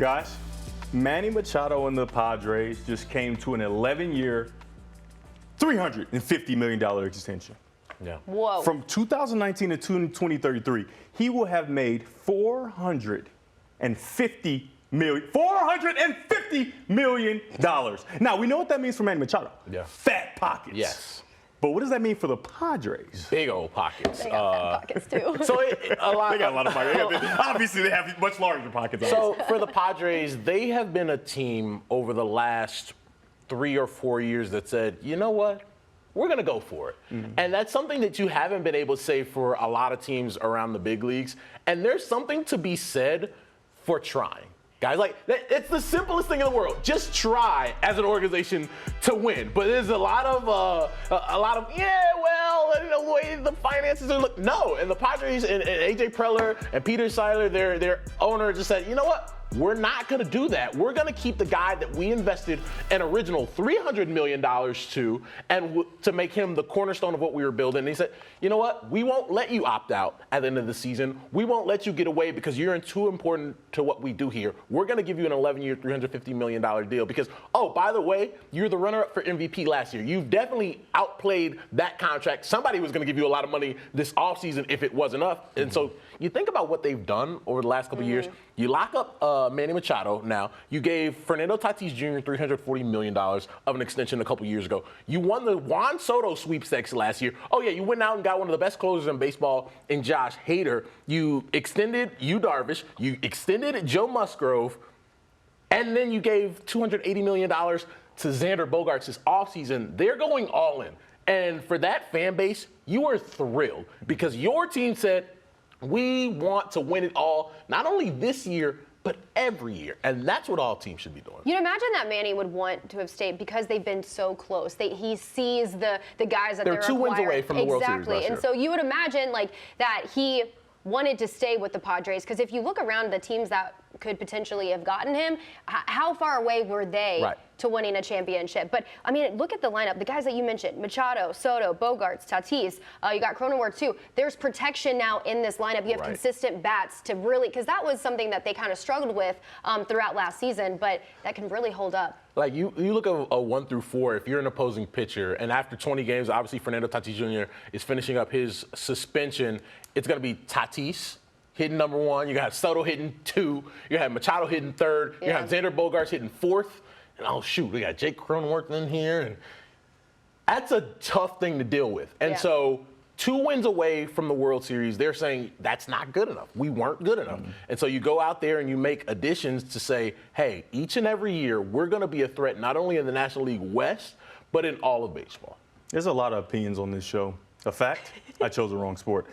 Guys, Manny Machado and the Padres just came to an 11-year, $350 million extension. Yeah. Whoa. From 2019 to 2033, he will have made $450 million. Now, we know what that means for Manny Machado. Yeah. Fat pockets. Yes. But what does that mean for the Padres? Big old pockets. They got pockets too. So a lot. They got a lot of pockets. Obviously, they have much larger pockets. So for the Padres, they have been a team over the last 3 or 4 years that said, you know what? We're going to go for it. Mm-hmm. And that's something that you haven't been able to say for a lot of teams around the big leagues. And there's something to be said for trying. Guys, like, it's the simplest thing in the world. Just try as an organization to win. But there's a lot of, yeah, well, you know, the way the finances are look. No, and the Padres and A.J. Preller and Peter Seiler, their owner, just said, you know what? We're not going to do that. We're going to keep the guy that we invested an original $300 million to, and to make him the cornerstone of what we were building. And he said, you know what? We won't let you opt out at the end of the season. We won't let you get away because you're too important to what we do here. We're going to give you an 11-year, $350 million deal because, oh, by the way, you're the runner-up for MVP last year. You've definitely outplayed that contract. Somebody was going to give you a lot of money this offseason if it was enough. And so you think about what they've done over the last couple of years. You lock up Manny Machado now. You gave Fernando Tatis Jr. $340 million of an extension a couple years ago. You won the Juan Soto sweepstakes last year. Oh, yeah, you went out and got one of the best closers in baseball in Josh Hader. You extended Yu Darvish. You extended Joe Musgrove. And then you gave $280 million to Xander Bogaerts this offseason. They're going all in. And for that fan base, you are thrilled because your team said, we want to win it all, not only this year, but every year. And that's what all teams should be doing. You'd imagine that Manny would want to have stayed because they've been so close. He sees the guys that they're two wins away from the World Series last year. And so you would imagine like that he wanted to stay with the Padres because if you look around the teams that could potentially have gotten him, how far away were they to winning a championship? But, I mean, look at the lineup. The guys that you mentioned, Machado, Soto, Bogaerts, Tatis, you got Cronenworth too. There's protection now in this lineup. You have consistent bats to really, because that was something that they kind of struggled with throughout last season, but that can really hold up. Like, you look at a 1 through 4, if you're an opposing pitcher, and after 20 games, obviously Fernando Tatis Jr. is finishing up his suspension, it's going to be Tatis hitting number 1. You got Soto hitting 2. You have Machado hitting 3rd. You have Xander Bogaerts hitting 4th. And oh, shoot, we got Jake Cronenworth in here. And that's a tough thing to deal with. And so 2 wins away from the World Series, they're saying that's not good enough. We weren't good enough. And so you go out there and you make additions to say, hey, each and every year we're going to be a threat not only in the National League West, but in all of baseball. There's a lot of opinions on this show. A fact, I chose the wrong sport.